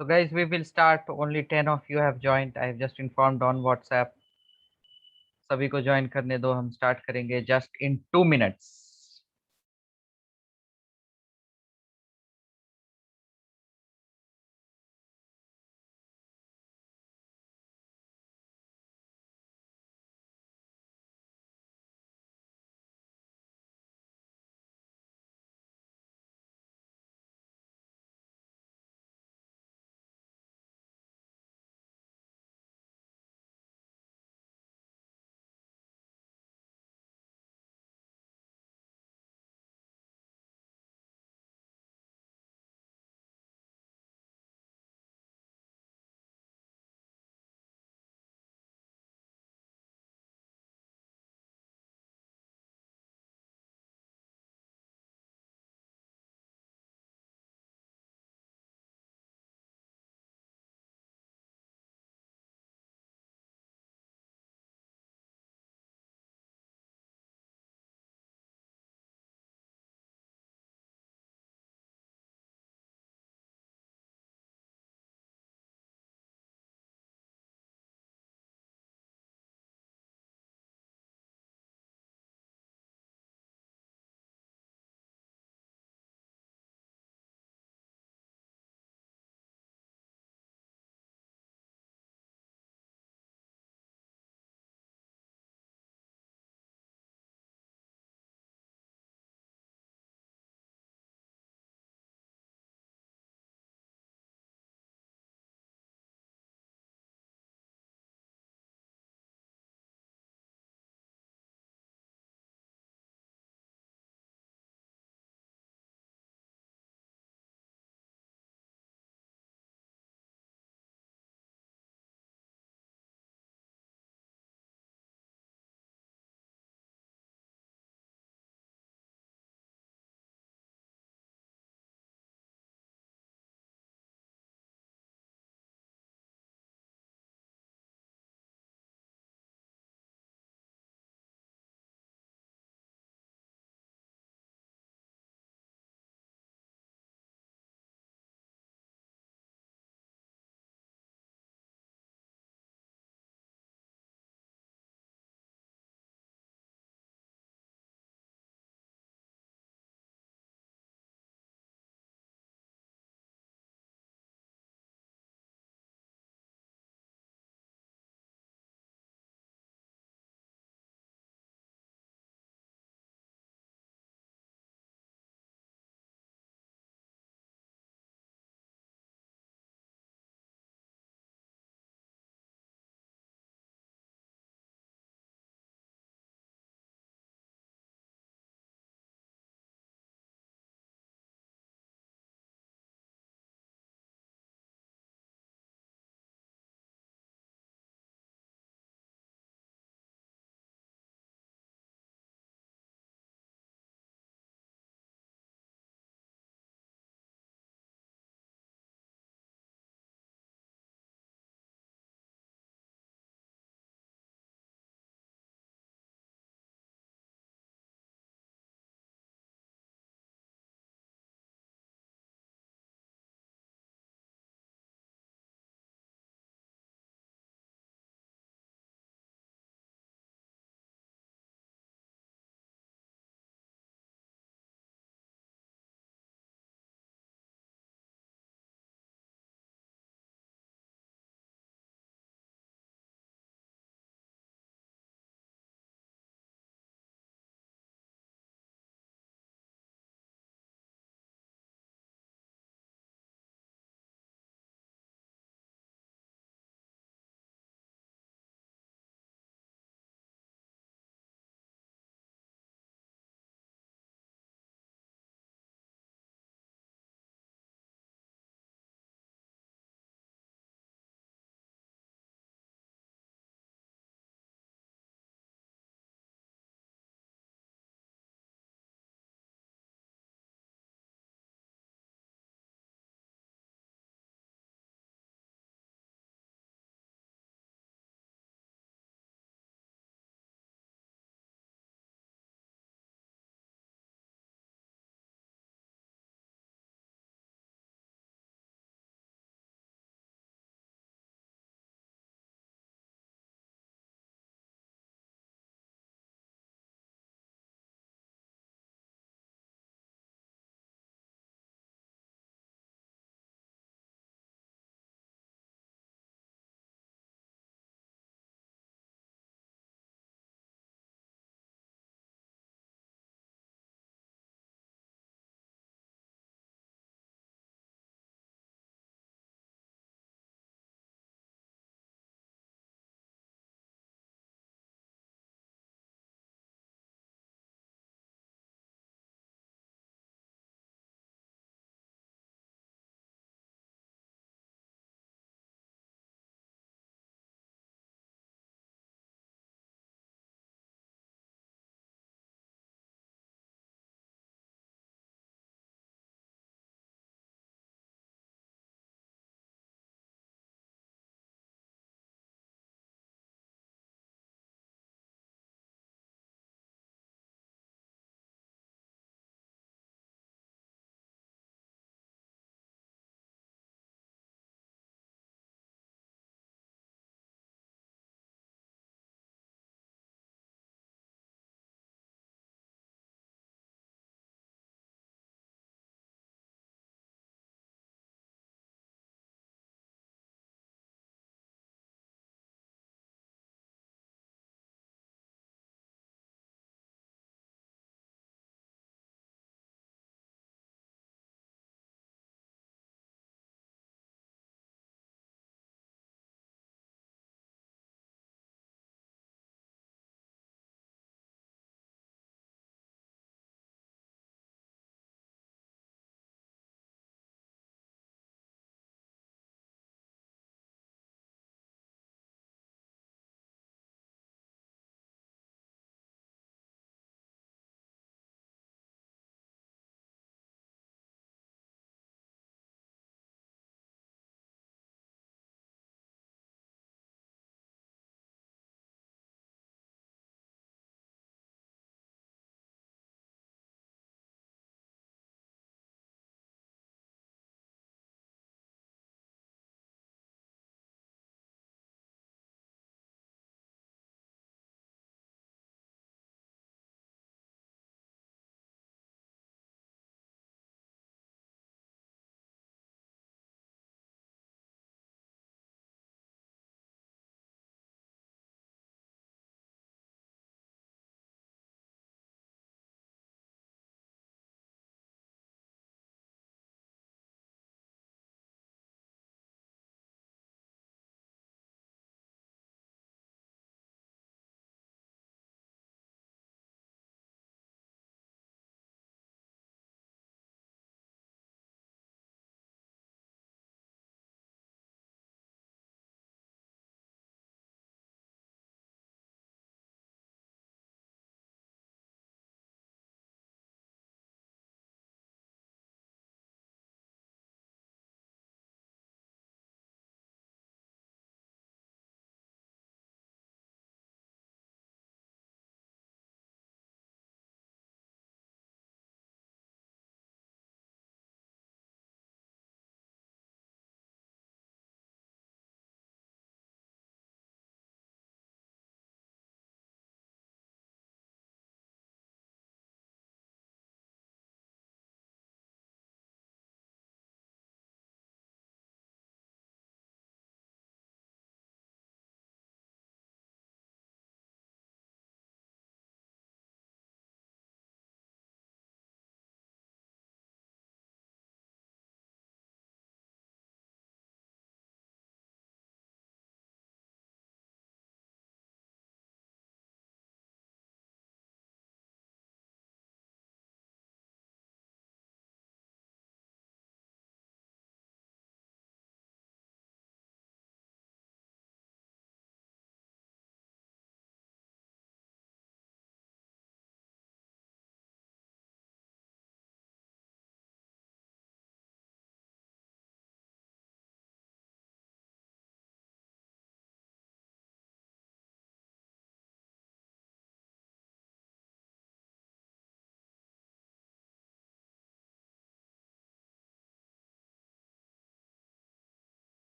So guys, we will start. Only 10 of you have joined. I have just informed on WhatsApp. सभी को join करने दो, हम start करेंगे just in 2 minutes.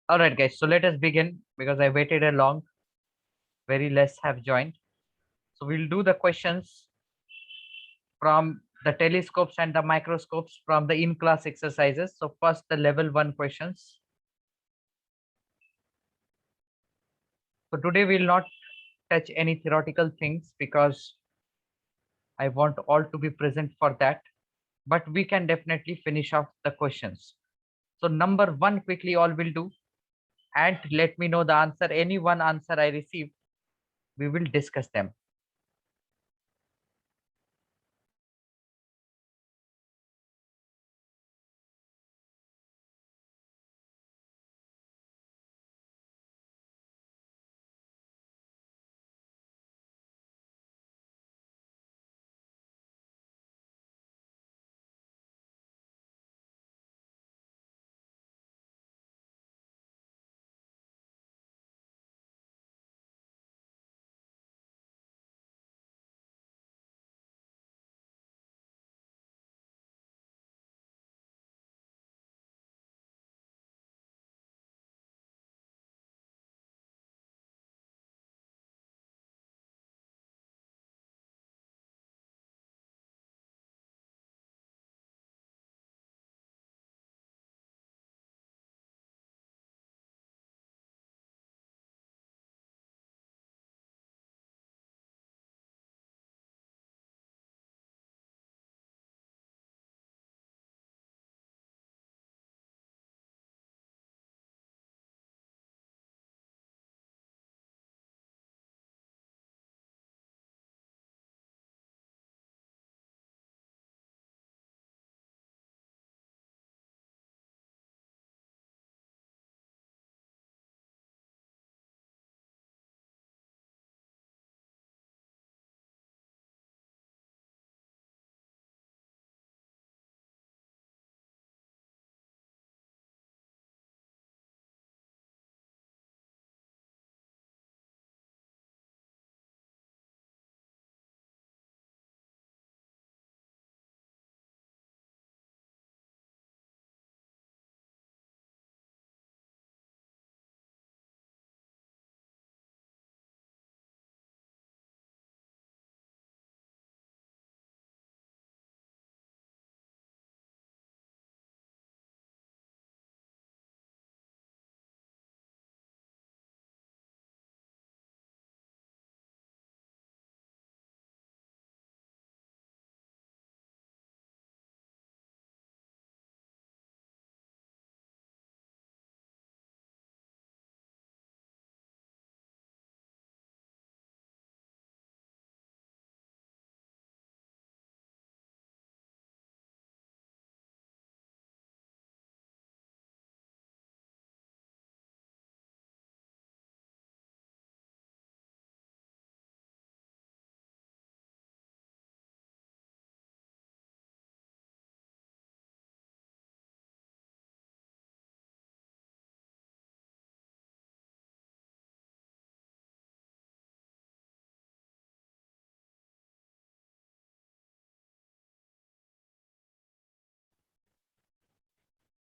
All right, guys. So let us begin because I waited a long, very less have joined. So we'll do the questions from the telescopes and the microscopes from the in-class exercises. So first the level 1 questions. So today we'll not touch any theoretical things because I want all to be present for that. But we can definitely finish off the questions. So number 1 quickly all will do and let me know the answer. Any one answer I receive, we will discuss them.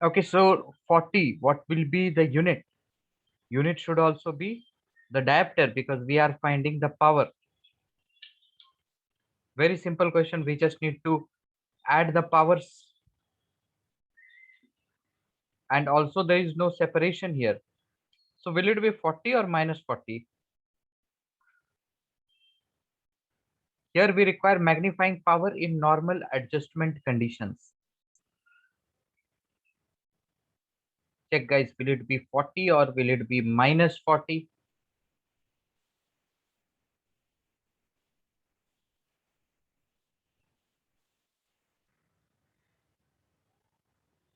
Okay, so 40, what will be the unit? Unit should also be the diopter because we are finding the power. Very simple question. We just need to add the powers. And also there is no separation here. So will it be 40 or minus 40? Here we require magnifying power in normal adjustment conditions. Check guys, will it be 40 or will it be minus 40?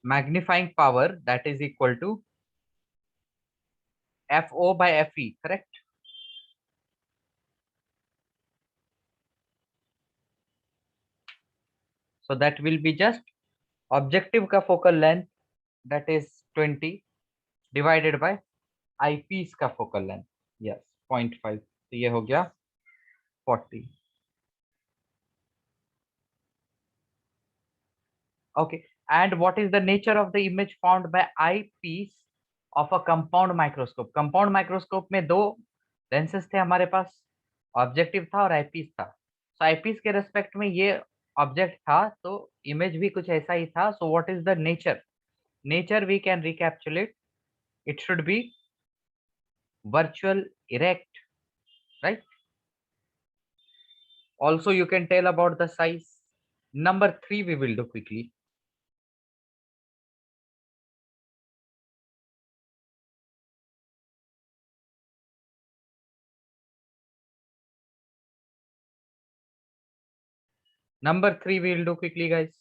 Magnifying power, that is equal to FO by FE, correct? So that will be just objective का focal length, that is 20 divided by eyepiece का focal length. Yes, 0.5. तो ये हो गया 40. Okay. And what is the nature of the image found by eyepiece of a compound microscope. Compound microscope में दो lenses थे हमारे पास, ऑब्जेक्टिव था और आईपीस था। सो आईपीस के रेस्पेक्ट में ये ऑब्जेक्ट था, तो इमेज भी कुछ ऐसा ही था। So what is the nature? Nature we can recapitulate, it should be virtual erect, right? Also you can tell about the size. Number 3 we will do quickly. Number 3 we will do quickly, guys.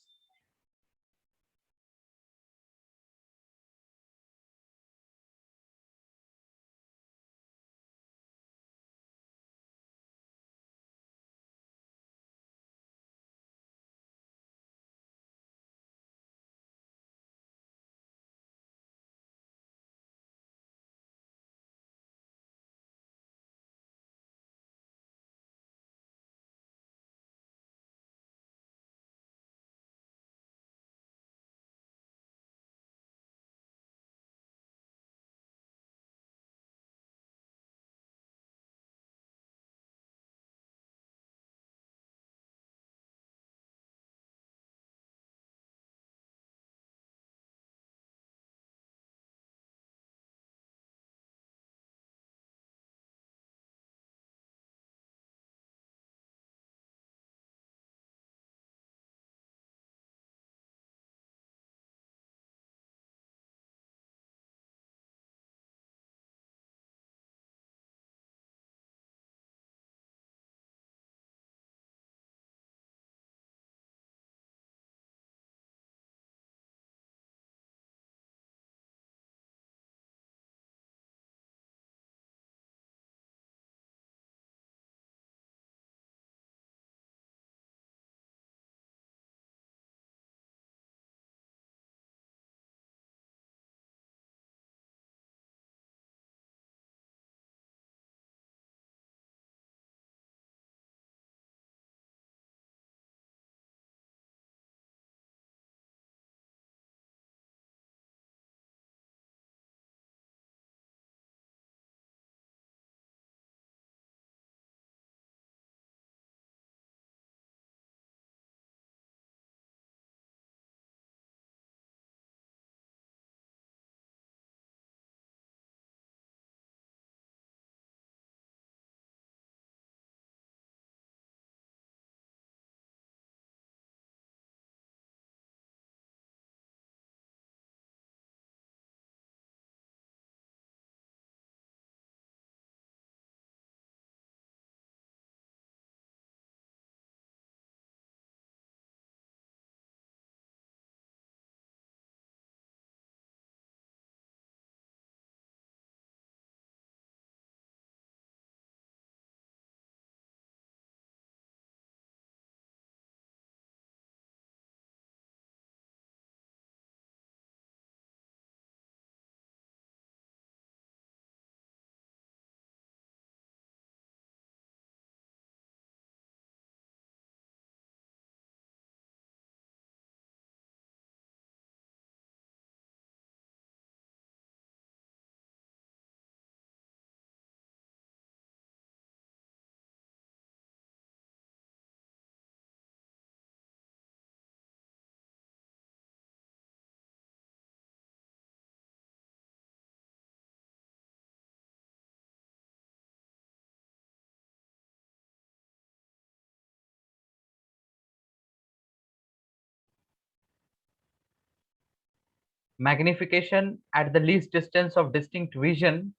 Magnification at the least distance of distinct vision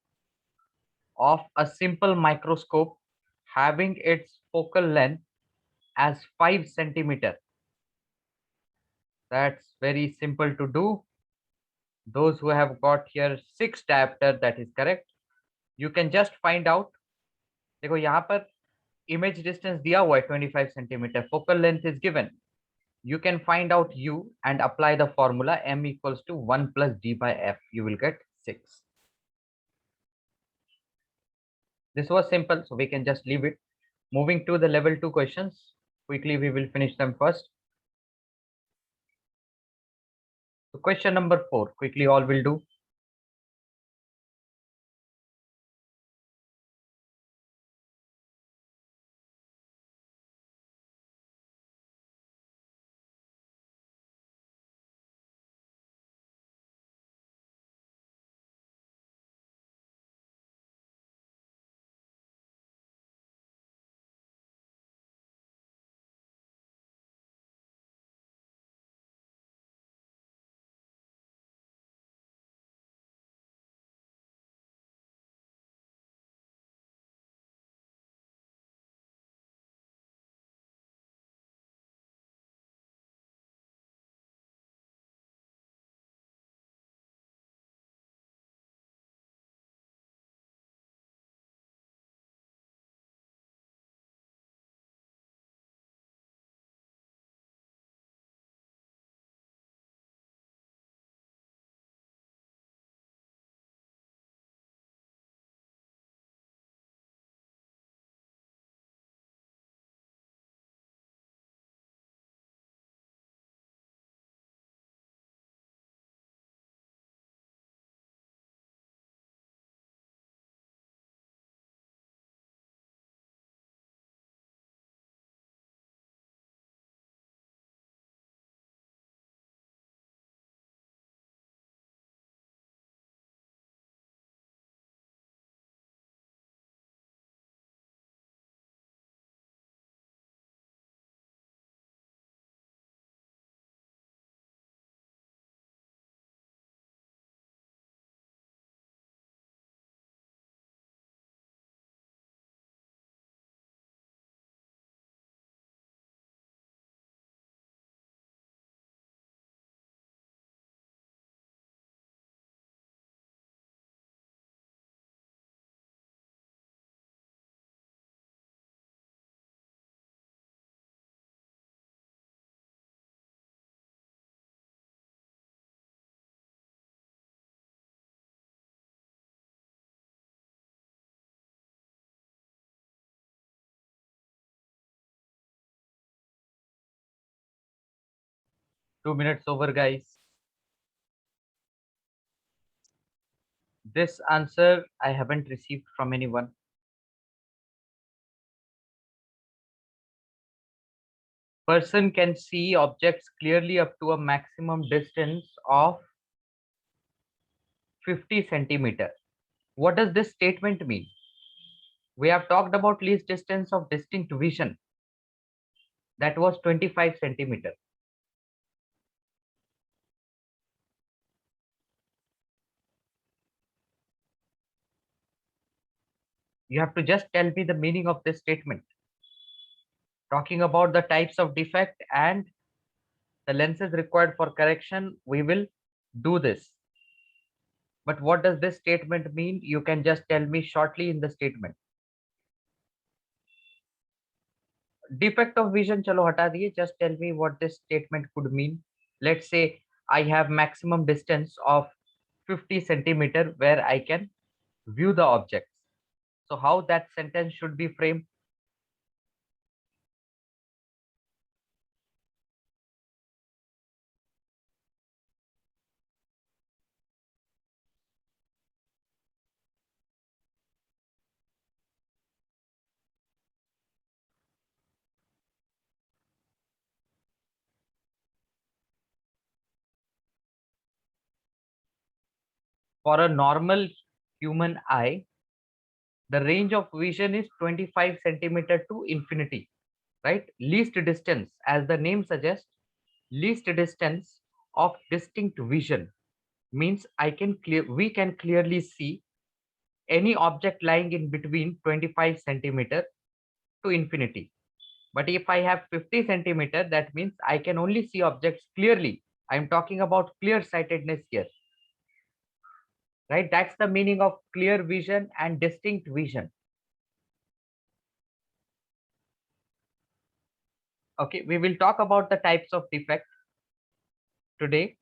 of a simple microscope having its focal length as 5 centimeter. That's very simple to do. Those who have got here 6 diopter, that is correct. You can just find out. देखो यहाँ पर image distance दिया हुआ है 25 centimeter, focal length is given. You can find out u and apply the formula m equals to 1 plus d by f. You will get 6. This was simple, so we can just leave it. Moving to the level 2 questions. Quickly, we will finish them first. So question number 4, quickly all will do. 2 minutes over, guys. This answer I haven't received from anyone. Person can see objects clearly up to a maximum distance of 50 centimeter. What does this statement mean? We have talked about least distance of distinct vision. That was 25 centimeter. You have to just tell me the meaning of this statement. Talking about the types of defect and the lenses required for correction, we will do this. But what does this statement mean? You can just tell me shortly in the statement. Defect of vision, chalo hata diye. Just tell me what this statement could mean. Let's say I have maximum distance of 50 centimeter where I can view the objects. So how that sentence should be framed? For a normal human eye, the range of vision is 25 centimeter to infinity, right? Least distance, as the name suggests, least distance of distinct vision means we can clearly see any object lying in between 25 centimeter to infinity. But if I have 50 centimeter, that means I can only see objects clearly. I'm talking about clear sightedness here, right? That's the meaning of clear vision and distinct vision. Okay, we will talk about the types of defect today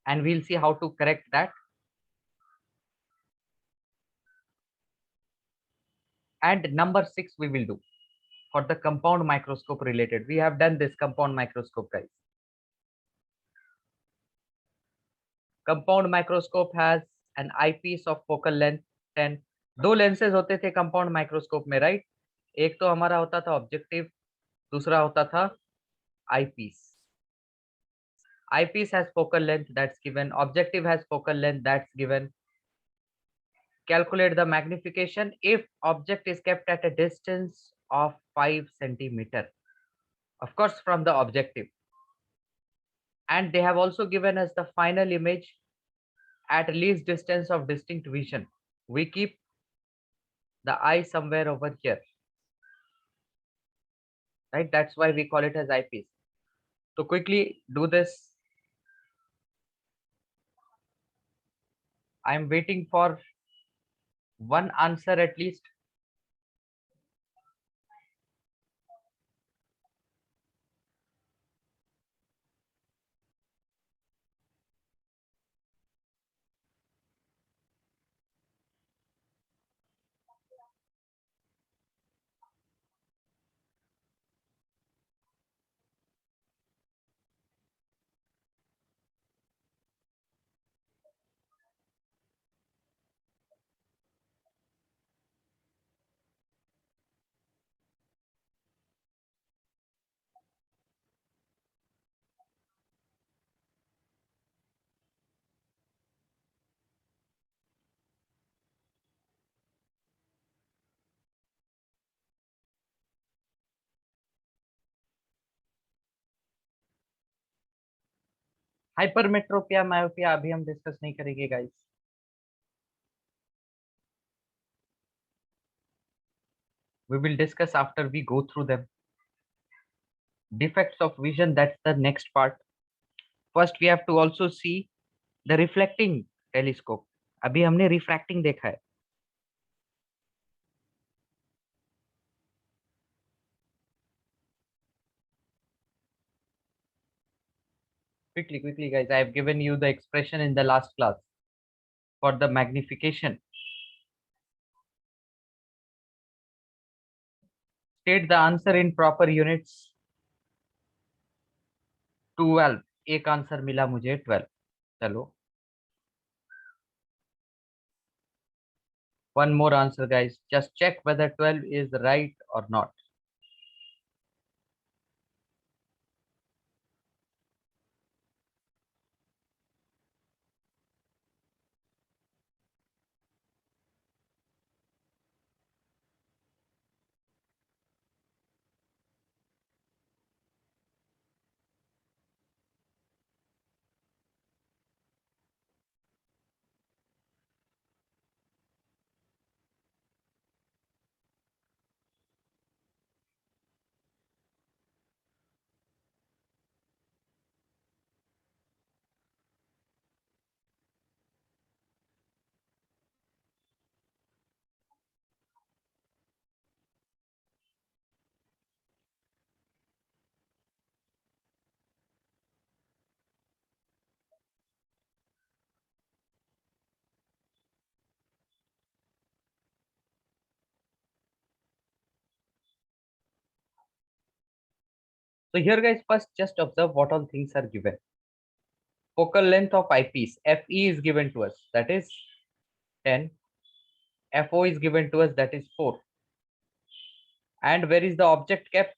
and we'll see how to correct that. And number 6 we will do for the compound microscope related. We have done this compound microscope, guys. Compound microscope has an eyepiece of focal length 10. दो lenses होते थे compound microscope में, right? एक तो हमारा होता था objective, दूसरा होता था eyepiece. Eyepiece has focal length, that's given. Objective has focal length, that's given. Calculate the magnification if object is kept at a distance of 5 centimeter. Of course, from the objective. And they have also given us the final image at least distance of distinct vision. We keep the eye somewhere over here, right? That's why we call it as eyepiece. So quickly do this. I'm waiting for one answer at least. Hypermetropia myopia अभी हम discuss नहीं करेंगे guys. We will discuss after we go through them. Defects of vision, that's the next part. First we have to also see the reflecting telescope. अभी हमने refracting देखा है. Quickly guys, I have given you the expression in the last class for the magnification. State the answer in proper units. 12, एक answer मिला मुझे 12। चलो, one more answer guys, just check whether 12 is right or not. So here guys, first just observe what all things are given. Focal length of eyepiece FE is given to us, that is 10. FO is given to us, that is 4. And where is the object kept?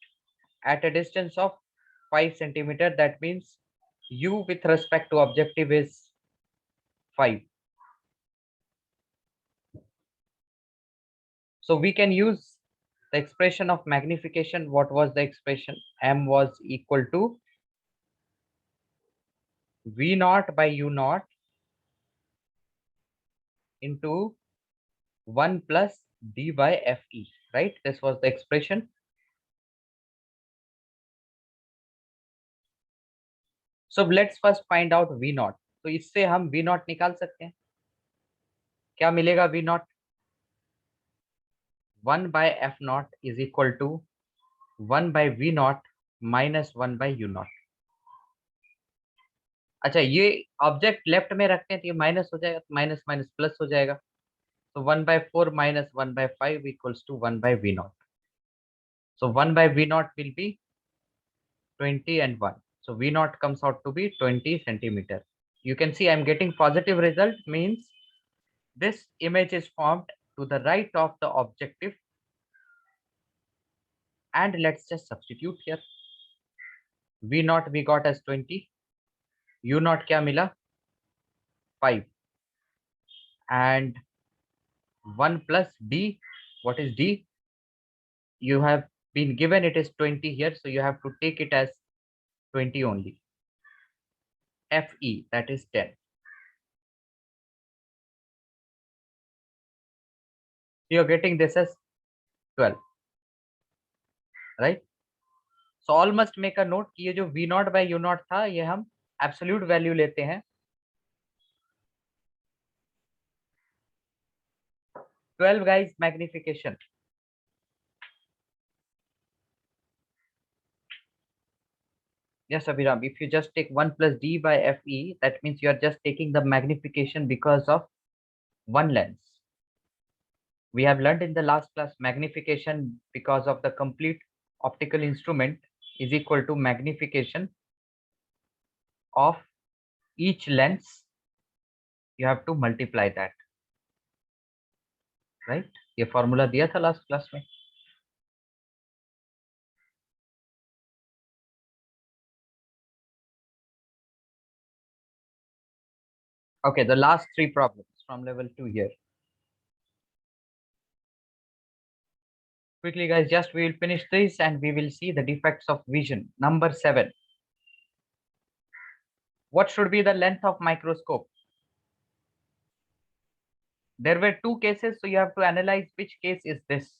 At a distance of 5 centimeter. That means U with respect to objective is 5. So we can use the expression of magnification. What was the expression? M was equal to V naught by U naught into 1 plus D by FE, right? This was the expression. So let's first find out V naught. तो इससे हम V naught निकाल सकते हैं. क्या मिलेगा V naught? 1 by F naught is equal to 1 by V naught minus 1 by U naught. अच्छा, ये ऑब्जेक्ट लेफ्ट में रखते हैं तो ये माइनस हो जाएगा, माइनस माइनस प्लस हो जाएगा. तो 1/4 minus 1/5 equals to 1 by V naught. So 1 by V naught will be 20 and 1. So V naught comes out to be 20 centimeter. You can see I'm getting positive result, means this image is formed to the right of the objective. And let's just substitute here. V naught we got as 20. U naught क्या मिला? 5. And 1 plus D. What is D? You have been given it is 20 here, so you have to take it as 20 only. FE, that is 10. You're getting this as 12, right? So all must make a note कि ये जो V naught by U naught था, ये हम absolute value लेते हैं. 12 guys, magnification. Yes, Abhiram, if you just take 1 plus D by FE, that means you are just taking the magnification because of one lens. We have learned in the last class, magnification because of the complete optical instrument is equal to magnification of each lens. You have to multiply that, right? ये formula दिया था last class में. Okay, the last 3 problems from level 2 here. Quickly guys, just we will finish this and we will see the defects of vision. Number 7. What should be the length of microscope? There were 2 cases, so you have to analyze which case is this.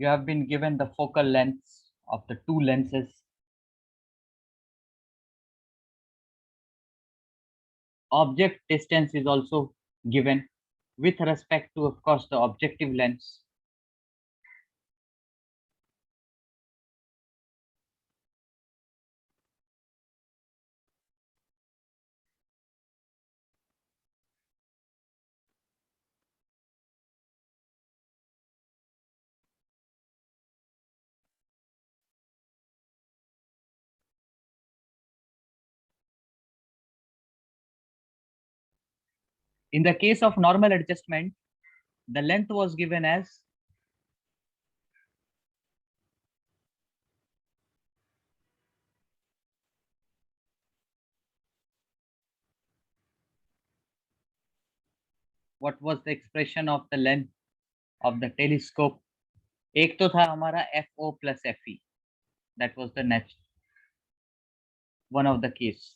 You have been given the focal lengths of the two lenses. Object distance is also given with respect to, of course, the objective lens. In the case of normal adjustment, the length was given as what was the expression of the length of the telescope? एक तो था हमारा FO plus FE. That was the next one of the case.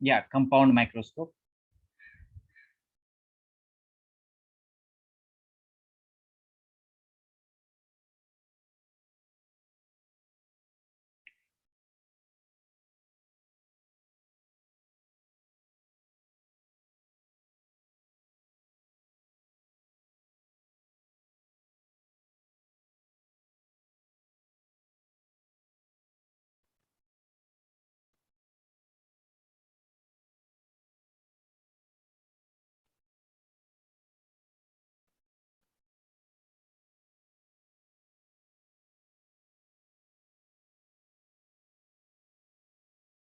Yeah, compound microscope.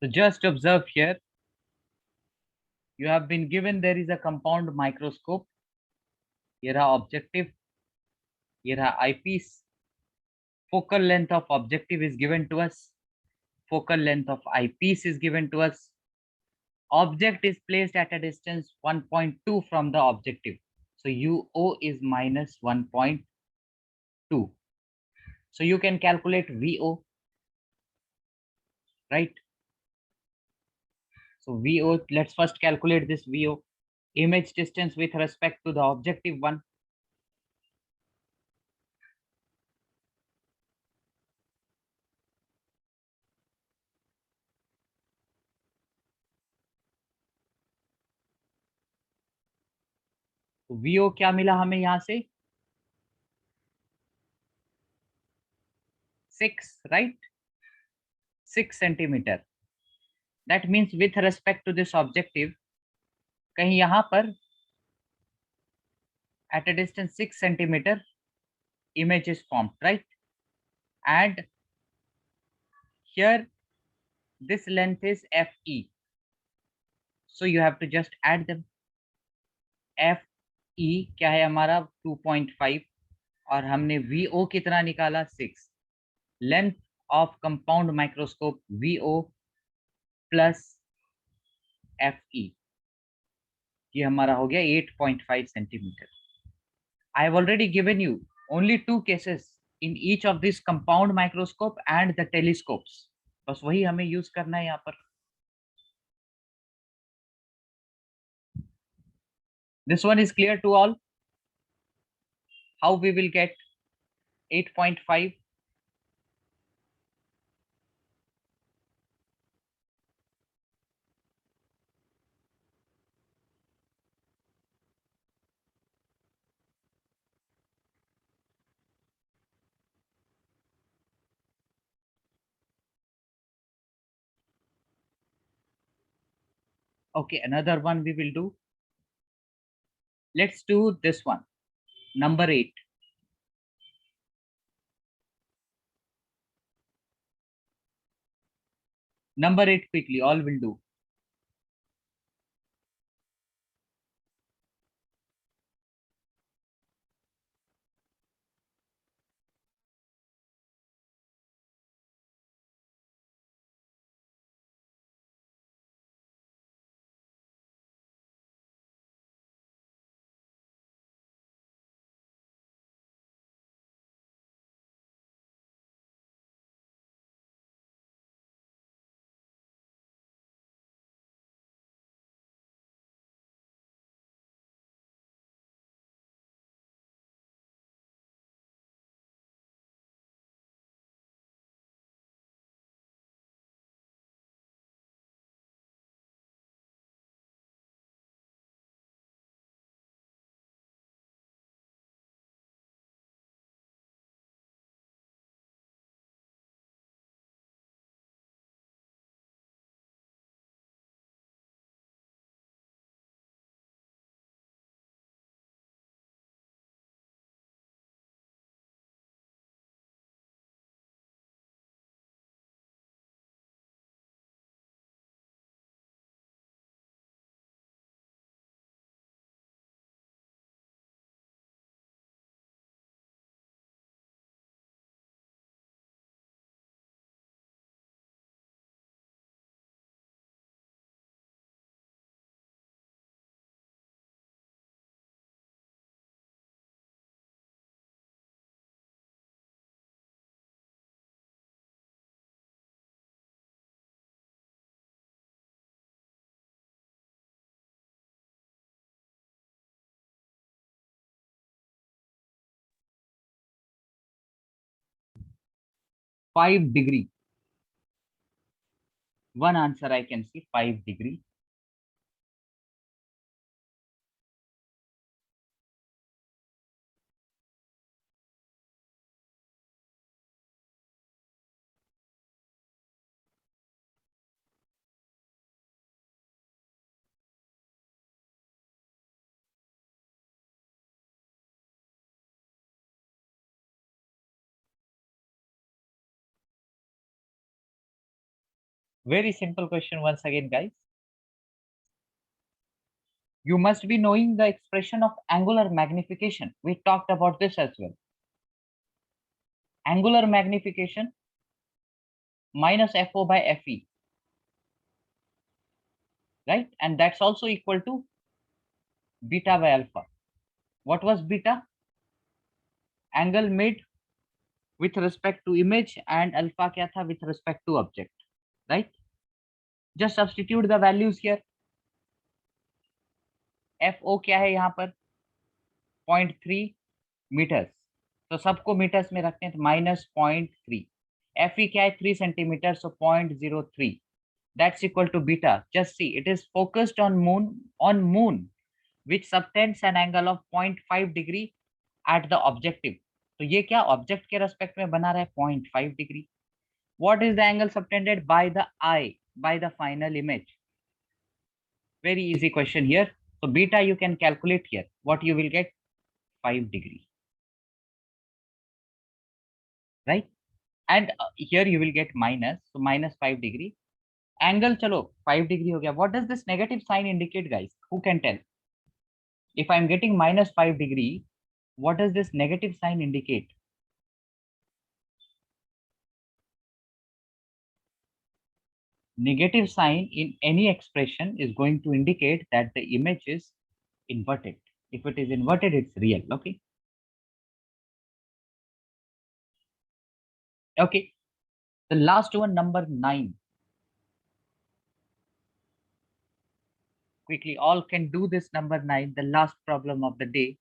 So just observe here, you have been given there is a compound microscope. Here are objective, here are eyepiece. Focal length of objective is given to us. Focal length of eyepiece is given to us. Object is placed at a distance 1.2 from the objective. So UO is minus 1.2. So you can calculate VO, right? So VO, let's first calculate this VO. Image distance with respect to the objective one. तो VO क्या मिला हमें यहाँ से 6, right? 6 centimetre. That means with respect to this objective, कहीं यहाँ पर at a distance 6 centimeter image is formed, right? And here this length is FE. So you have to just add them. FE क्या है हमारा 2.5 और हमने VO कितना निकाला 6. Length of compound microscope VO plus FE ये हमारा हो गया 8.5 centimetre. I have already given you only 2 cases in each of this compound microscope and the telescopes. बस वही हमें यूज करना है यहाँ पर. This one is clear to all. How we will get 8.5? Okay, another one we will do. Let's do this one. Number 8. Number 8 quickly, all will do. 5 degree. One answer I can see, 5 degree. Very simple question once again, guys. You must be knowing the expression of angular magnification. We talked about this as well. Angular magnification minus FO by FE, right? And that's also equal to beta by alpha. What was beta? Angle made with respect to image, and alpha kya tha? With respect to object, right? Just substitute the values here. FO क्या है यहाँ पर? 0.3 metres, तो सबको metres में रखते हैं, तो -0.3. FE क्या है? 3 centimetre, so 0.03. That's equal to beta. Just see, it is focused on moon, which subtends an angle of 0.5 degree at the objective. तो ये क्या ऑब्जेक्ट के रेस्पेक्ट में बना रहा है? 0.5 degree. What is the angle subtended? By the eye, by the final image. Very easy question here. So beta you can calculate here. What you will get? 5 degree, right? And here you will get minus, so -5 degree. Angle chalo 5 degree ho gaya. What does this negative sign indicate, guys? Who can tell? If I'm getting -5 degree, what does this negative sign indicate? Negative sign in any expression is going to indicate that the image is inverted. If it is inverted, it's real. Okay. Okay. The last one, number 9. Quickly, all can do this number 9, the last problem of the day.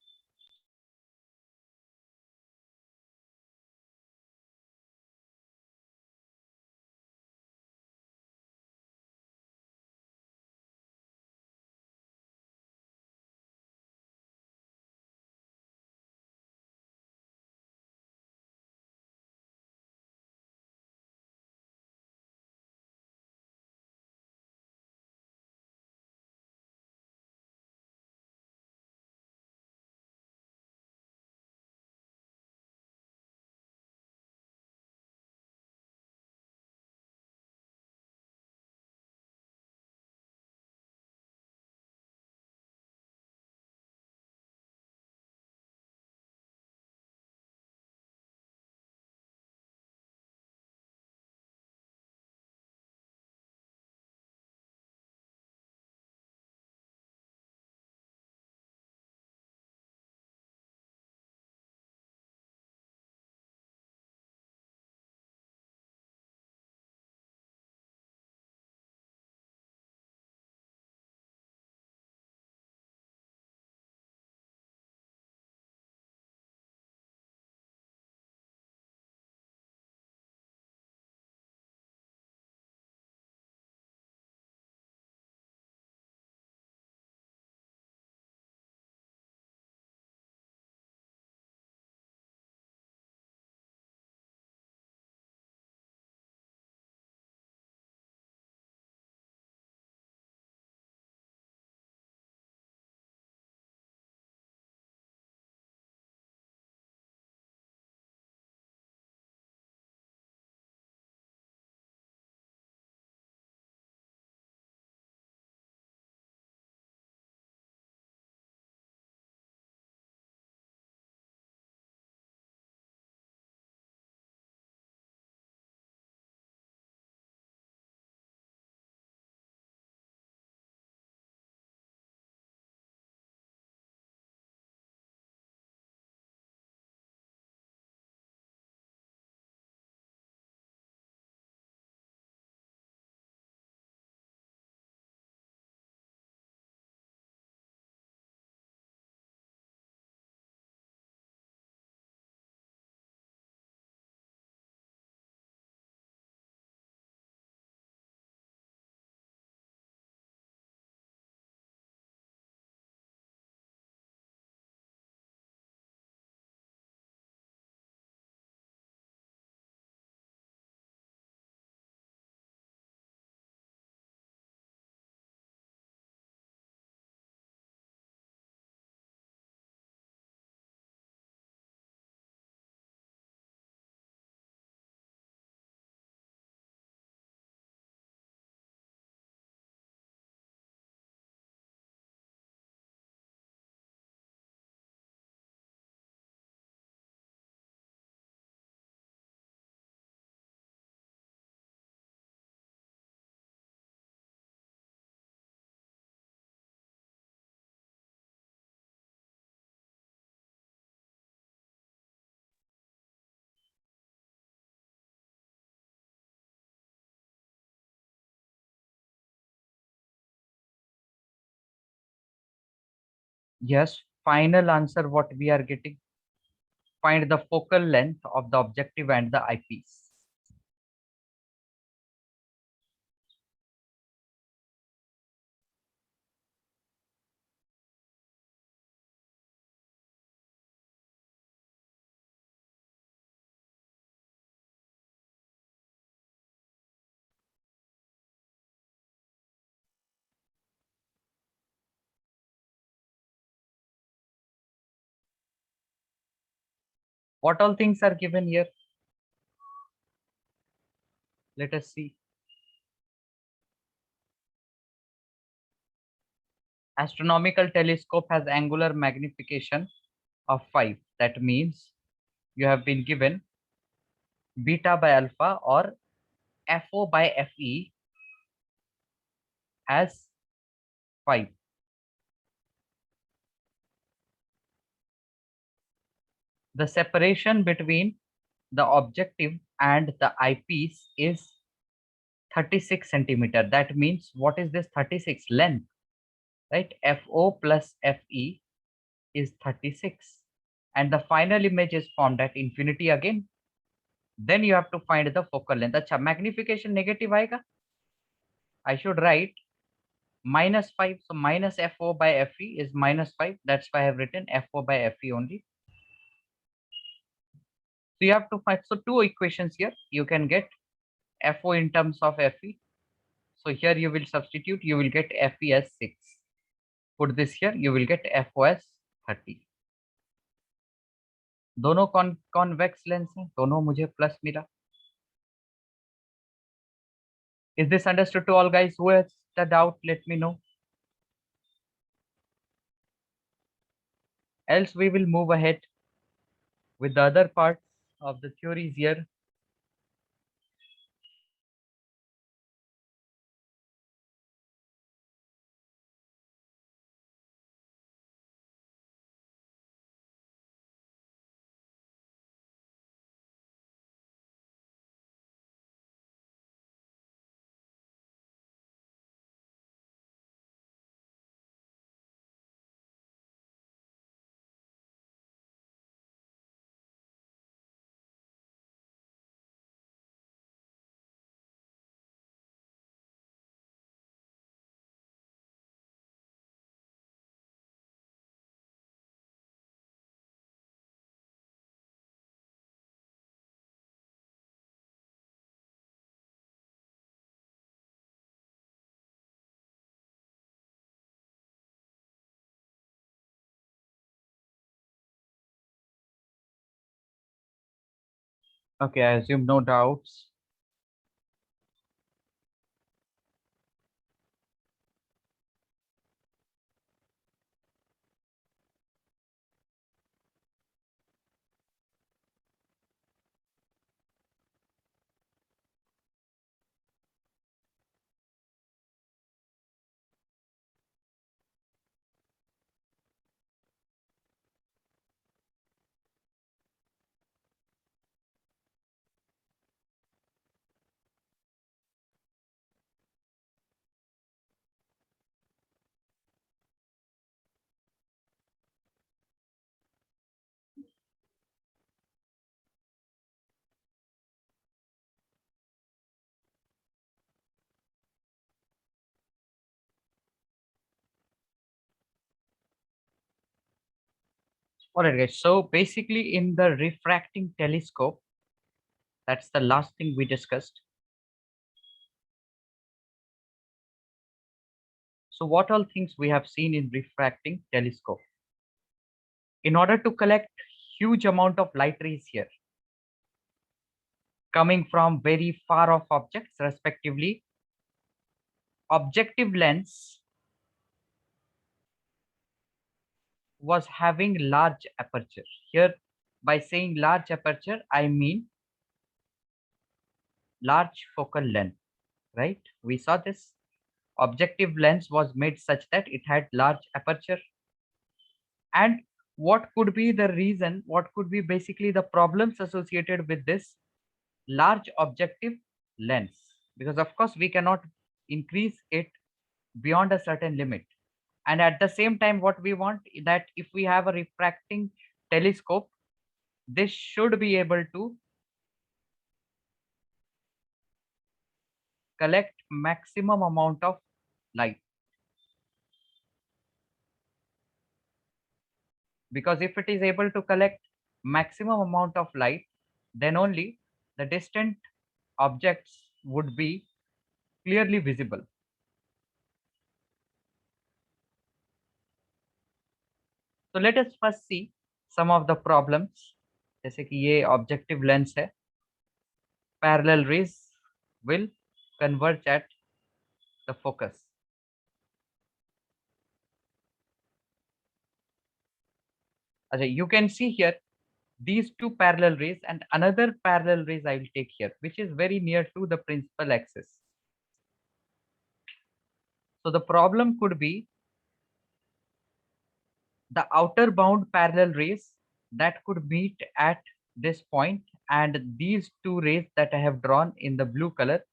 Yes, final answer what we are getting. Find the focal length of the objective and the eyepiece. What all things are given here? Let us see. Astronomical telescope has angular magnification of 5. That means you have been given beta by alpha or FO by FE as 5. The separation between the objective and the eyepiece is 36 centimeter. That means what is this 36 length, right? FO plus FE is 36. And the final image is formed at infinity again. Then you have to find the focal length. Acha, magnification negative aega. I should write -5. So minus FO by FE is -5. That's why I have written FO by FE only. So you have to find, so two equations here. You can get FO in terms of FE. So here you will substitute, you will get FE as 6. Put this here, you will get FO as 30. दोनों convex lens हैं, दोनों मुझे plus मिला. Is this understood to all guys? Who has the doubt? Let me know. Else we will move ahead with the other parts of the theories here. Okay, I assume no doubts. All right, guys. So basically, in the refracting telescope, that's the last thing we discussed. So what all things we have seen in refracting telescope? In order to collect huge amount of light rays here, coming from very far off objects, respectively, objective lens was having large aperture. Here, by saying large aperture, I mean large focal length, right? We saw this. Objective lens was made such that it had large aperture. And what could be the reason? What could be basically the problems associated with this large objective lens? Because of course we cannot increase it beyond a certain limit. And at the same time, what we want that if we have a refracting telescope, this should be able to collect maximum amount of light. Because if it is able to collect maximum amount of light, then only the distant objects would be clearly visible. So let us first see some of the problems. जैसे कि ये objective lens है, parallel raise will converge at the focus. Okay, you can see here these two parallel rays and another parallel rays I will take here, which is very near to the principal axis. So the problem could be the outer bound parallel rays that could meet at this point, and these two rays that I have drawn in the blue color,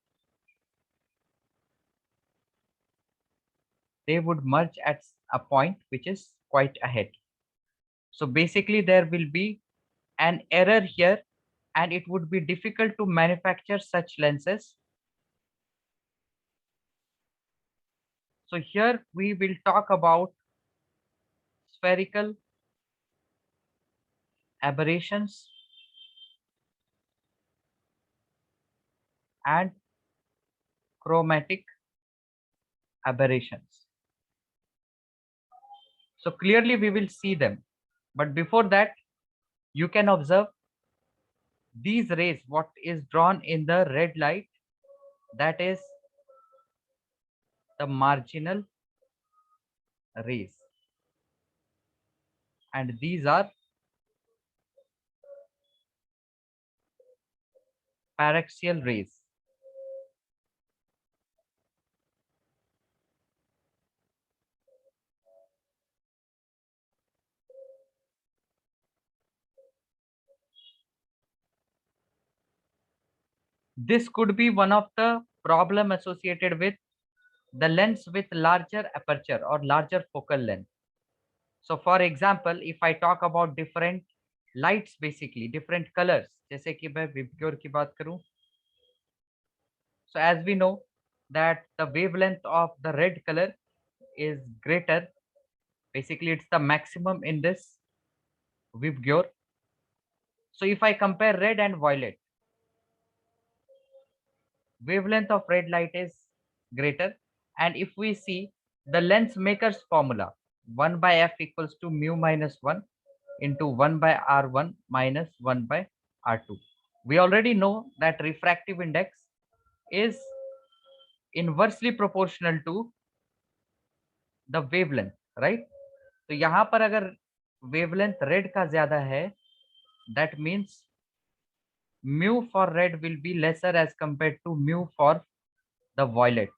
they would merge at a point which is quite ahead. So basically there will be an error here and it would be difficult to manufacture such lenses. So here we will talk about spherical aberrations and chromatic aberrations. So clearly we will see them. But before that, you can observe these rays, what is drawn in the red light, that is the marginal rays. And these are paraxial rays. This could be one of the problem associated with the lens with larger aperture or larger focal length. So for example, if I talk about different lights, basically different colors, जैसे कि मैं VIBGYOR की बात करूं, so as we know that the wavelength of the red color is greater, basically it's the maximum in this Vibgyor. So if I compare red and violet, wavelength of red light is greater, and if we see the lens maker's formula, 1 by f equals to mu minus 1 into 1 by r1 minus 1 by r2. We already know that refractive index is inversely proportional to the wavelength, right? तो यहाँ पर अगर wavelength red का ज्यादा है, that means mu for red will be lesser as compared to mu for the violet.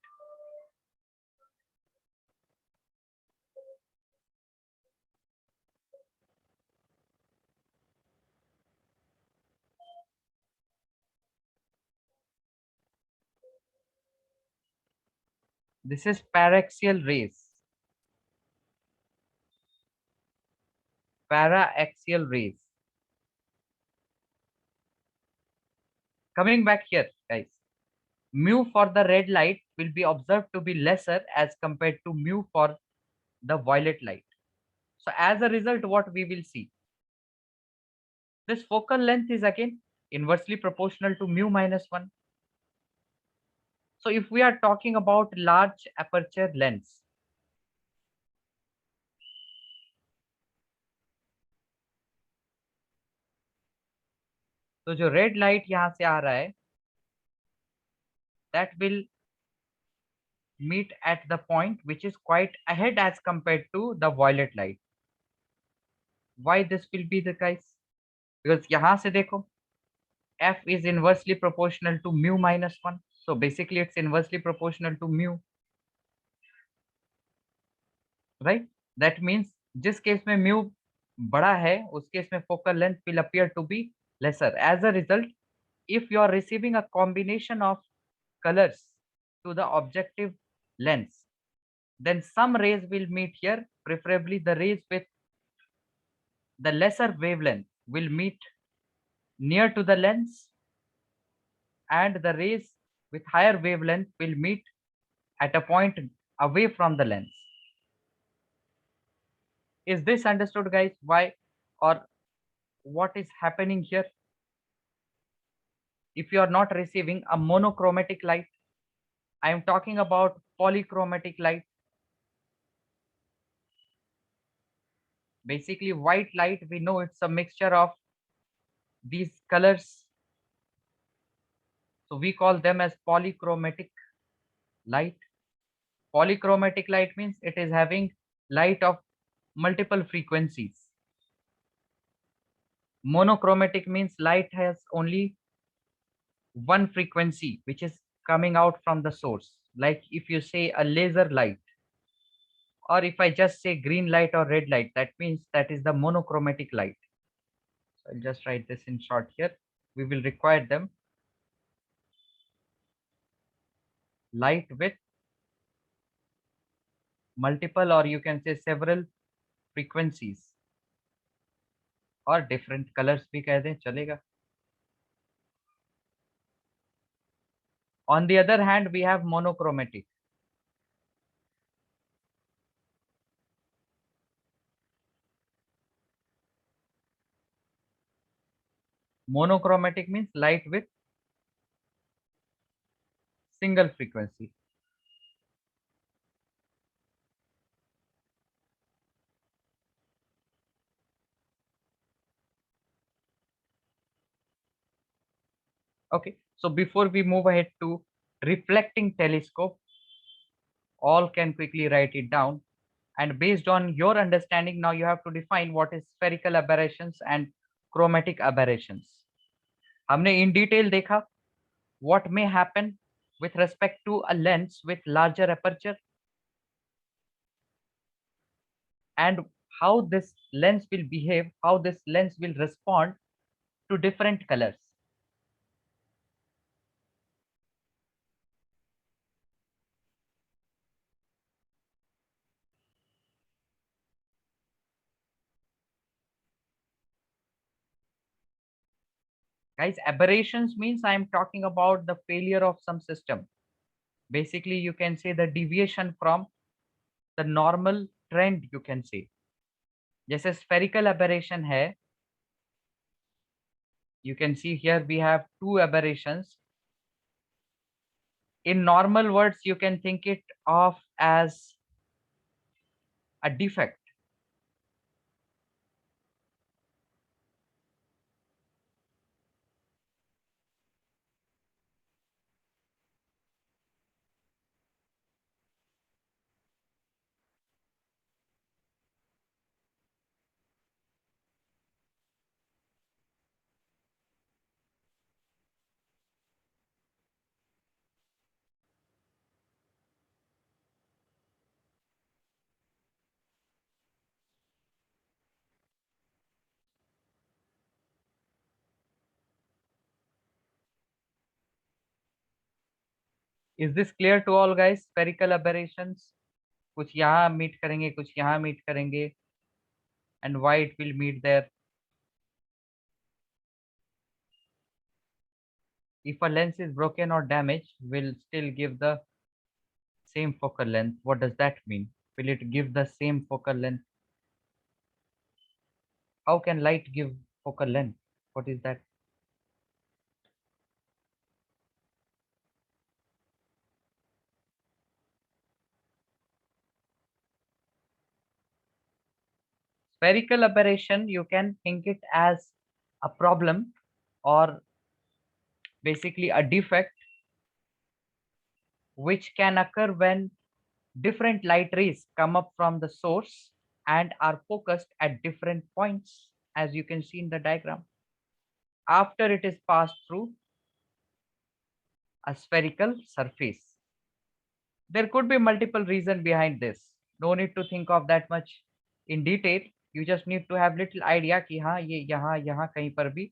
This is paraxial rays. Paraxial rays. Coming back here, guys. Mu for the red light will be observed to be lesser as compared to mu for the violet light. So as a result, what we will see? This focal length is again inversely proportional to mu minus 1. So if we are talking about large aperture lens, तो जो red light यहाँ से आ रहा है, that will meet at the point which is quite ahead as compared to the violet light. Why this will be the case? Because यहाँ से देखो, f is inversely proportional to mu minus 1. So basically it's inversely proportional to mu, right? That means जिस case में mu बड़ा है, उस case में focal length will appear to be lesser. As a result, if you are receiving a combination of colors to the objective lens, then some rays will meet here, preferably the rays with the lesser wavelength will meet near to the lens, and the rays with higher wavelength will meet at a point away from the lens. Is this understood, guys? Why or what is happening here? If you are not receiving a monochromatic light, I am talking about polychromatic light. Basically, white light, we know it's a mixture of these colors. So we call them as polychromatic light. Polychromatic light means it is having light of multiple frequencies. Monochromatic means light has only one frequency which is coming out from the source. Like if you say a laser light, or if I just say green light or red light, that means that is the monochromatic light. So I'll just write this in short here. We will require them. Light with multiple, or you can say several frequencies, or different colors भी कह दें चलेगा. On the other hand, we have monochromatic. Monochromatic means light with single frequency. Okay, so before we move ahead to reflecting telescope, all can quickly write it down. And based on your understanding, now you have to define what is spherical aberrations and chromatic aberrations. हमने in detail देखा what may happen with respect to a lens with larger aperture, and how this lens will behave, how this lens will respond to different colors. Guys, aberrations means I am talking about the failure of some system. Basically, you can say the deviation from the normal trend, you can say. जैसे spherical aberration है, you can see here we have two aberrations. In normal words, you can think it of as a defect. Is this clear to all, guys? Spherical aberrations, कुछ यहाँ meet करेंगे, कुछ यहाँ meet करेंगे, and why it will meet there. If a lens is broken or damaged, will still give the same focal length. What does that mean? Will it give the same focal length? How can light give focal length? What is that? Spherical aberration, you can think it as a problem, or basically a defect which can occur when different light rays come up from the source and are focused at different points, as you can see in the diagram, after it is passed through a spherical surface. There could be multiple reasons behind this. No need to think of that much in detail. You just need to have little idea कि हाँ ये यहाँ यहाँ कहीं पर भी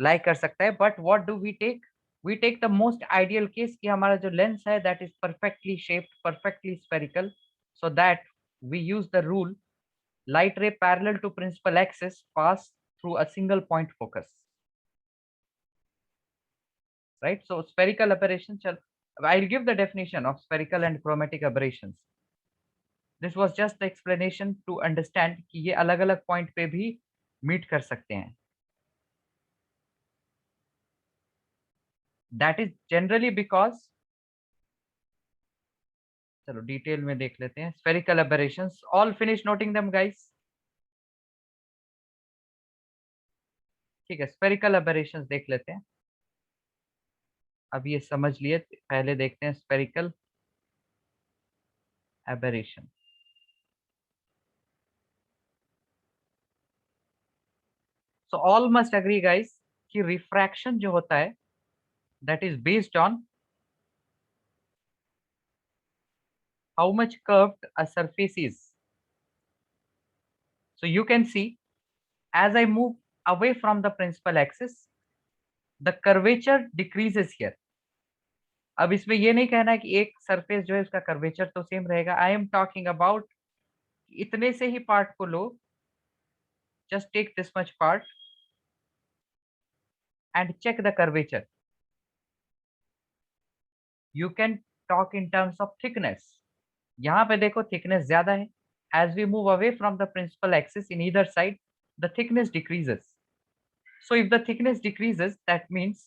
lie कर सकता है. But what do we take? we take the most ideal case कि हमारा जो lens है that is perfectly shaped, perfectly spherical, so that we use the rule light ray parallel to principal axis pass through a single point focus, right? So spherical aberration, I'll give the definition of spherical and chromatic aberrations. This was just the explanation to understand कि ये अलग अलग point पे भी meet कर सकते हैं. That is generally because, चलो डिटेल में देख लेते हैं. Spherical aberrations, all finish noting them guys. ठीक है, spherical aberrations देख लेते हैं. अब ये समझ लिए, पहले देखते हैं spherical aberration. So all must agree guys कि refraction जो होता है that is based on how much curved a surface is. So you can see as I move away from the principal axis, the curvature decreases here. अब इसमें ये नहीं कहना है कि एक सरफेस जो है उसका कर्वेचर तो सेम रहेगा. आई एम टॉकिंग अबाउट इतने से ही पार्ट को लो, just take this much part and check the curvature. You can talk in terms of thickness. यहाँ पे देखो थिकनेस ज्यादा है. As we move away from the principal axis in either side, the thickness decreases. So if the thickness decreases, that means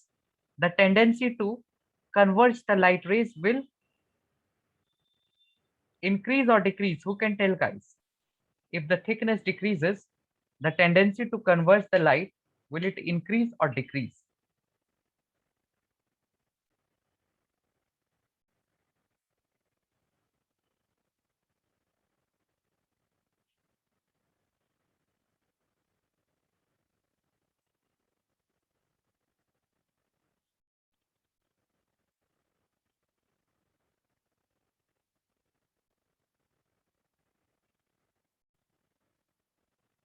the tendency to converge the light rays will increase or decrease. Who can tell guys? If the thickness decreases, the tendency to converge the light, will it increase or decrease?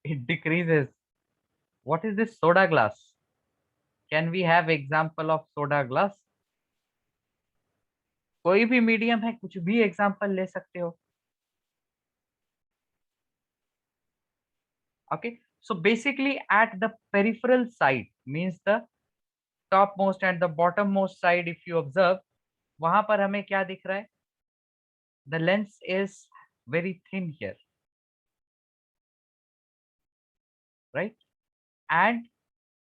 It decreases. What is this soda glass? Can we have example of soda glass? कोई भी medium है, कुछ भी example ले सकते हो. Okay, so basically at the peripheral side means the topmost and the bottommost side, if you observe, वहां पर हमें क्या दिख रहा है? The lens is very thin here, right? And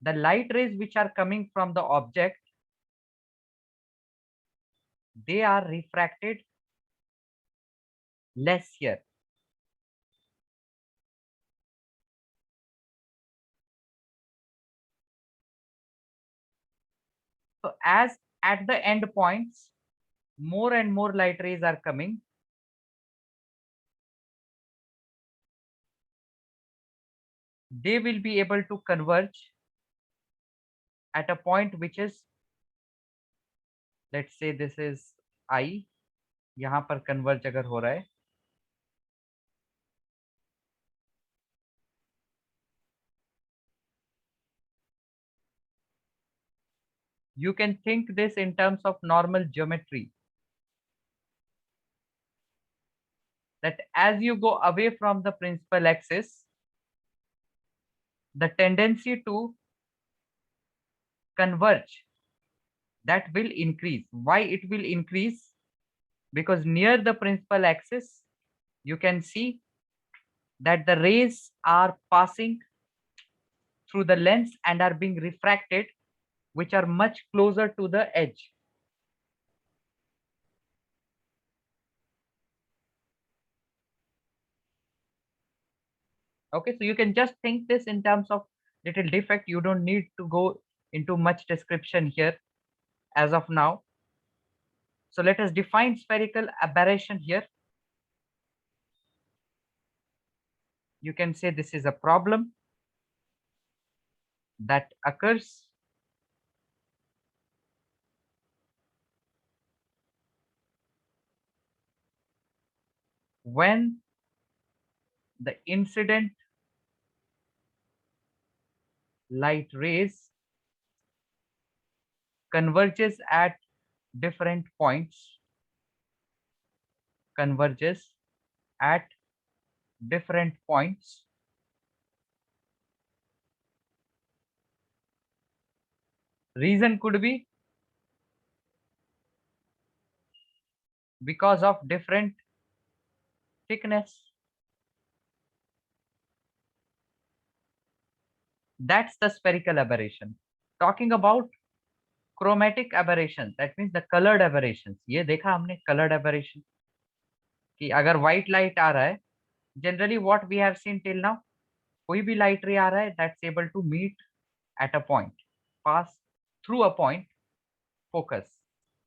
the light rays which are coming from the object, they are refracted less here. So as at the end points, more and more light rays are coming, they will be able to converge at a point which is, let's say this is I, यहाँ पर converge अगर हो रहा है, you can think this in terms of normal geometry, that as you go away from the principal axis, the tendency to converge, that will increase. Why it will increase? Because near the principal axis, you can see that the rays are passing through the lens and are being refracted, which are much closer to the edge. Okay, so you can just think this in terms of little defect. You don't need to go into much description here as of now. So let us define spherical aberration here. You can say this is a problem that occurs when the incident light rays converges at different points, converges at different points. Reason could be because of different thickness. That's the spherical aberration. Talking about chromatic aberration, that means the colored aberrations. ये देखा हमने colored aberration कि अगर white light आ रहा है, generally what we have seen till now, कोई भी light ray आ रहा है, that's able to meet at a point, pass through a point, focus,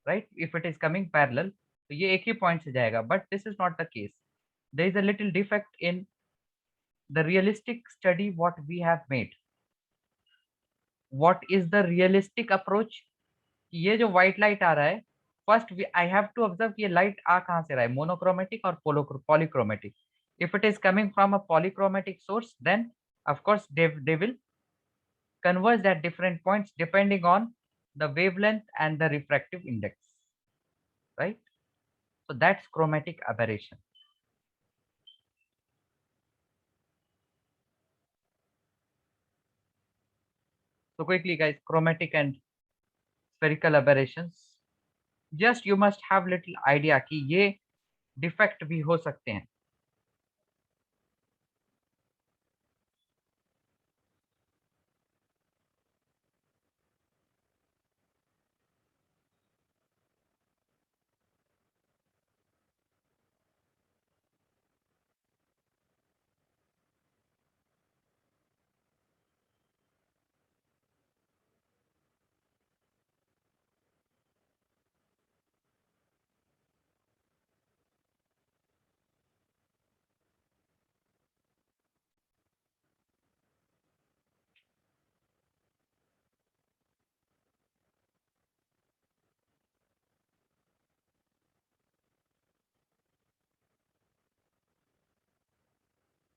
right? If it is coming parallel, तो ये एक ही point से जाएगा, but this is not the case. There is a little defect in the realistic study what we have made. What is the realistic approach? ये जो white light आ रहा है, first I have to observe कि ये light आ कहाँ से रहा है, मोनोक्रोमेटिक और polychromatic. If it is coming from a polychromatic source, then of course they will converge at different points depending on the wavelength and the refractive index, right? So that's chromatic aberration. So quickly guys, chromatic and spherical aberrations, just you must have little idea कि ये defect भी हो सकते हैं.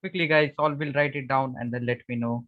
Quickly guys, all will write it down and then let me know.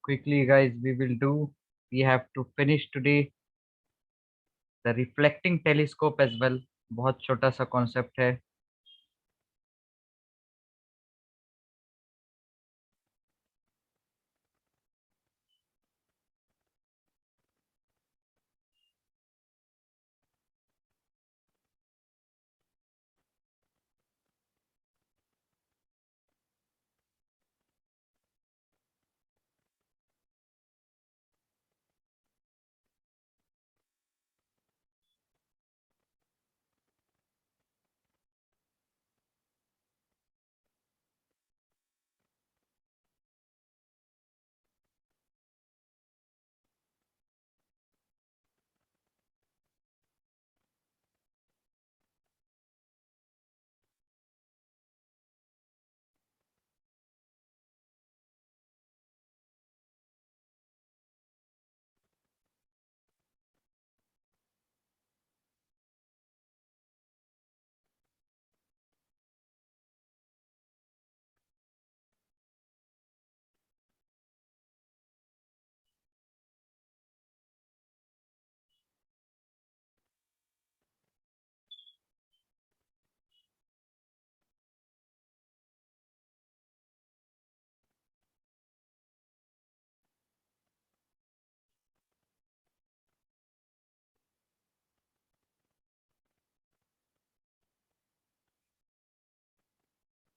Quickly guys, we have to finish today the reflecting telescope as well. बहुत छोटा सा concept है.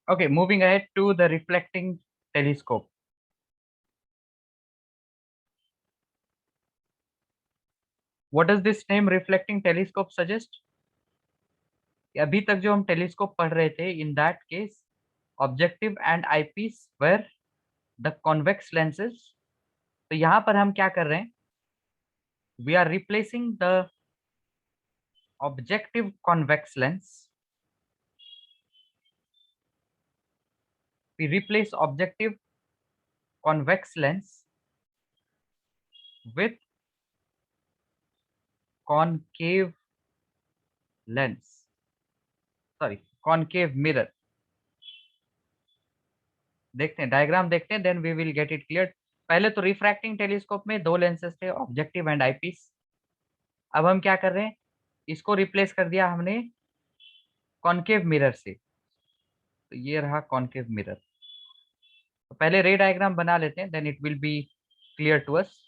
Okay, moving ahead to the reflecting telescope. What does this name reflecting telescope suggest? अभी तक जो हम telescope पढ़ रहे थे, in that case objective and eyepiece were the convex lenses. तो यहाँ पर हम क्या कर रहे हैं? We are replacing the objective convex lens. We replace objective convex lens with concave lens. Sorry, concave mirror. देखते हैं डायग्राम, देखते हैं, then we will get it clear. पहले तो रिफ्रैक्टिंग टेलीस्कोप में दो लेंसेज थे, ऑब्जेक्टिव एंड आईपीस. अब हम क्या कर रहे हैं? इसको रिप्लेस कर दिया हमने कॉनकेव मिरर से. तो ये रहा कॉनकेव मिरर. तो पहले रे डायग्राम बना लेते हैं, then it will be clear to us.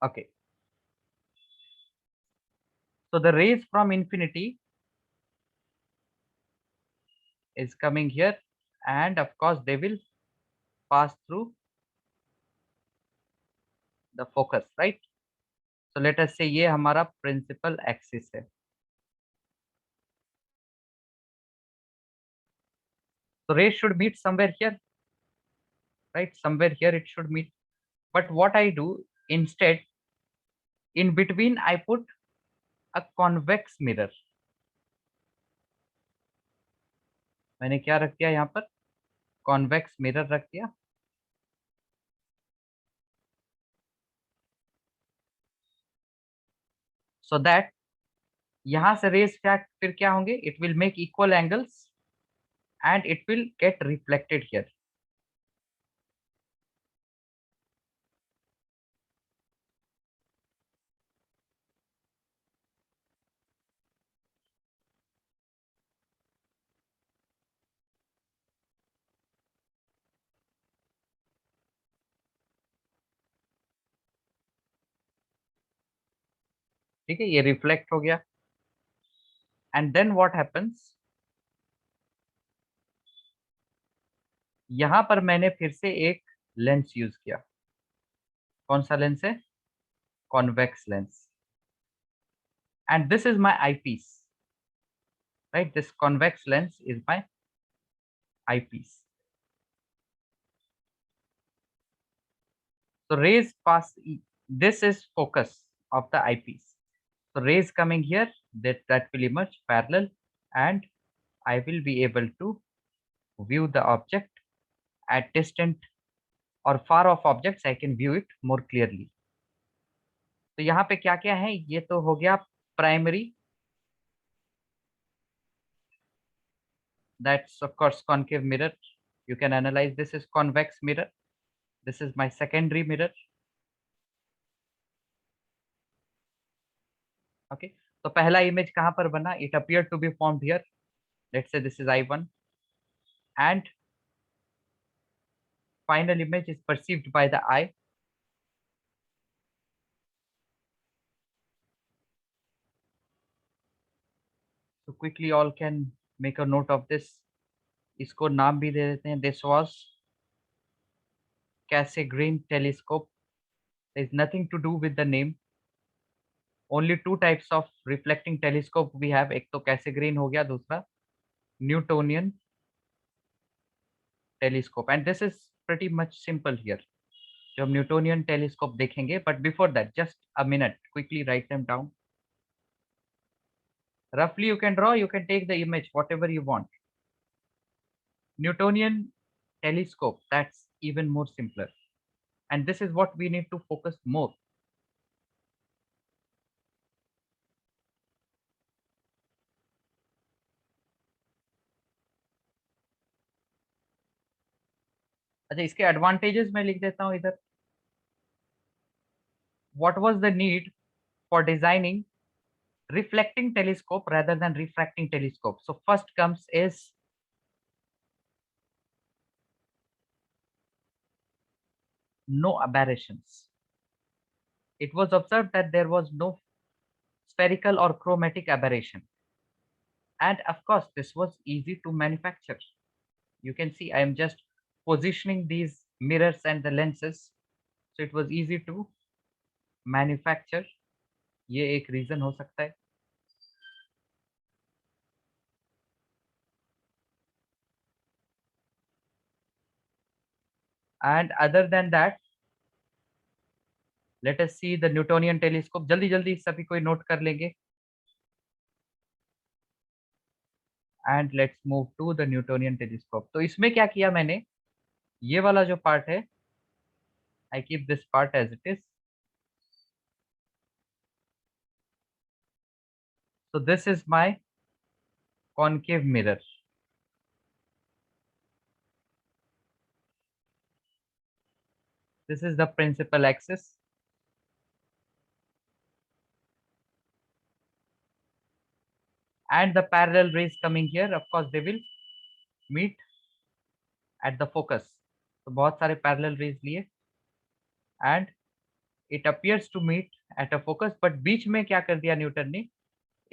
Okay. So the rays from infinity is coming here, and of course they will pass through the focus, right? So let us say ये हमारा principal axis है. So rays should meet somewhere here, right? Somewhere here it should meet. But what I do instead, in between I put a convex mirror. मैंने क्या रख दिया यहाँ पर? Convex mirror रख दिया. So that यहाँ से रेस क्या फिर क्या होंगे? It will make equal angles and it will get reflected here. ठीक है, ये रिफ्लेक्ट हो गया. And then what happens? यहां पर मैंने फिर से एक लेंस यूज किया. कौन सा लेंस है? Convex lens. And this is my eyepiece, right? This convex lens is my eyepiece. So rays pass, this is focus of the eyepiece. So rays coming here, that will emerge parallel, and I will be able to view the object at distant or far off objects. I can view it more clearly. तो यहाँ पे क्या क्या है? ये तो हो गया primary. That's of course concave mirror. You can analyze this is convex mirror. This is my secondary mirror. Okay. तो पहला इमेज कहाँ पर बना? It appeared to be formed here. Let's say this is I1, and final image is perceived by the eye. So quickly all can make a note of this. इसको नाम भी दे देते हैं. This was Cassegrain telescope. There is nothing to do with the name. Only two types of reflecting telescope we have. एक तो Cassegrain हो गया, दूसरा Newtonian telescope. And this is pretty much simple here. जो हम न्यूटोनियन टेलीस्कोप देखेंगे, but before that, just a minute, quickly write them down. Roughly you can draw, you can take the image, whatever you want. Newtonian telescope, that's even more simpler. And this is what we need to focus more. अच्छा, इसके advantages मैं लिख देता हूँ इधर. What was the need for designing reflecting telescope rather than refracting telescope. So first comes is no aberrations. It was observed that there was no spherical or chromatic aberration, and of course this was easy to manufacture. You can see I am just positioning these mirrors and the lenses, so it was easy to manufacture. ये एक reason हो सकता है. And other than that, let us see the Newtonian telescope. जल्दी जल्दी सभी कोई note कर लेंगे. And let's move to the Newtonian telescope. तो इसमें क्या किया मैंने, ये वाला जो पार्ट है, I keep this part as it is. So this is my concave mirror. This is the principal axis. And the parallel rays coming here, of course they will meet at the focus. तो बहुत सारे parallel rays लिए and it appears to meet at a focus, but बीच में क्या कर दिया Newton ने,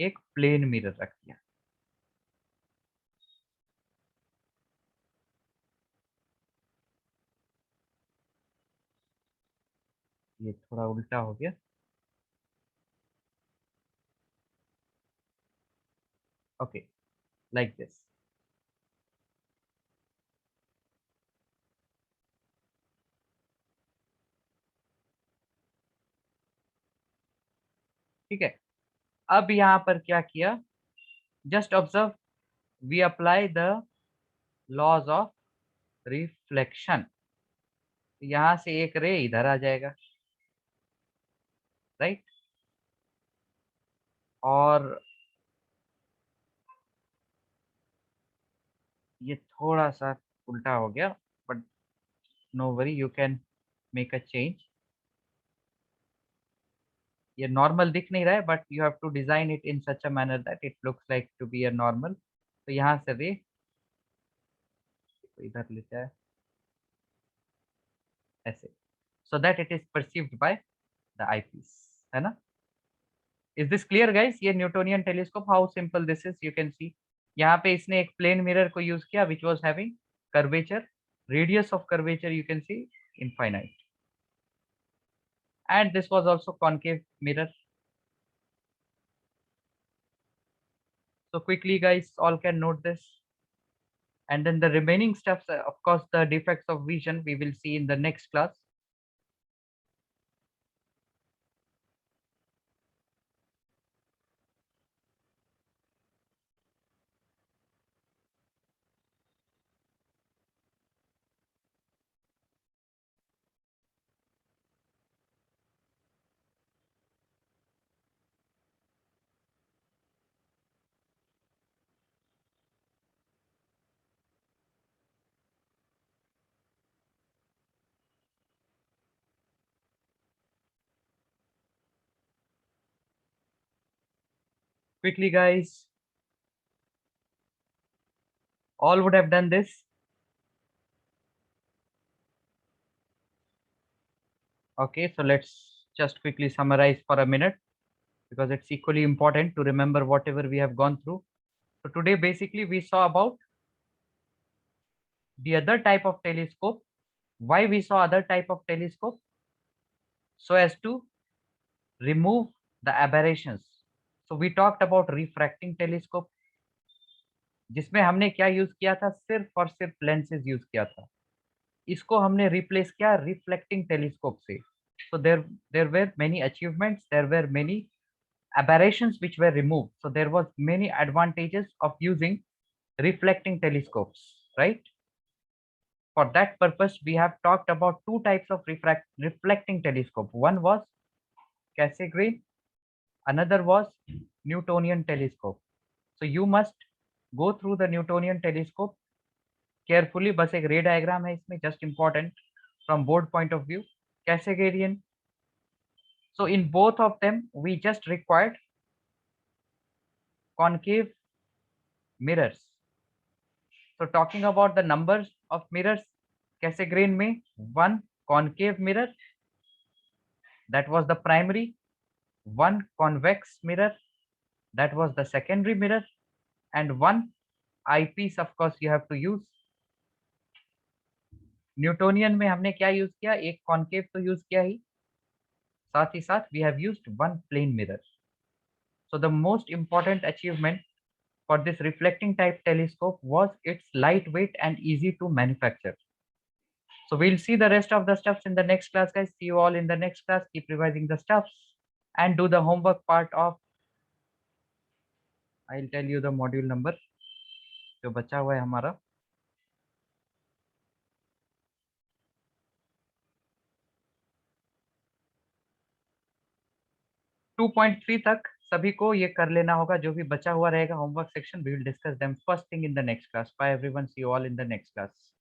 एक प्लेन मिरर रख दिया. ये थोड़ा उल्टा हो गया. Okay, like this. ठीक है. अब यहाँ पर क्या किया, just observe, we apply the laws of reflection. यहाँ से एक रे इधर आ जाएगा, राइट, और ये थोड़ा सा उल्टा हो गया, but no worry, you can make a change. ये नॉर्मल दिख नहीं रहा है, but you have to design it in such a manner that it looks like to be a normal. तो यहाँ से रे इधर लेते हैं ऐसे, so that it is perceived by the eyepiece, है ना. Is this clear guys? ये Newtonian telescope, how simple this is, you can see. यहाँ पे इसने एक प्लेन मिरर को यूज किया which was having curvature, radius of curvature you can C infinite, and this was also concave mirror. So quickly guys, all can note this, and then the remaining steps, of course the defects of vision we will see in the next class. Quickly guys, all would have done this. Okay, so let's just quickly summarize for a minute, because it's equally important to remember whatever we have gone through. So today basically we saw about the other type of telescope, why we saw other type of telescope, so as to remove the aberrations. So we talked about refracting telescope, जिसमें हमने क्या use किया था, सिर्फ और सिर्फ lenses use किया था. इसको हमने रिप्लेस किया रिफ्लेक्टिंग टेलीस्कोप से. so there were many achievements, there were many aberrations which were removed, so there was many advantages of using reflecting telescopes, right? For that purpose we have talked about two types of reflecting telescope. One was Cassegrain, another was Newtonian telescope. So you must go through the Newtonian telescope carefully. बस एक रे diagram है इसमें, just important from board point of view. Cassegrainian, So in both of them, we just required concave mirrors. So talking about the numbers of mirrors, Cassegrain में one concave mirror, that was the primary, one convex mirror, that was the secondary mirror, and one eyepiece of course you have to use. Newtonian में हमने क्या use किया, एक concave तो use किया ही, साथ ही साथ we have used one plane mirror. So the most important achievement for this reflecting type telescope was its lightweight and easy to manufacture. So we'll see the rest of the stuffs in the next class, guys. See you all in the next class. Keep revising the stuffs and do the homework part of, I'll tell you the module number जो बचा हुआ है हमारा. 2.3 तक सभी को ये कर लेना होगा, जो भी बचा हुआ रहेगा homework section, we will discuss them first thing in the next class. Bye everyone, see you all in the next class.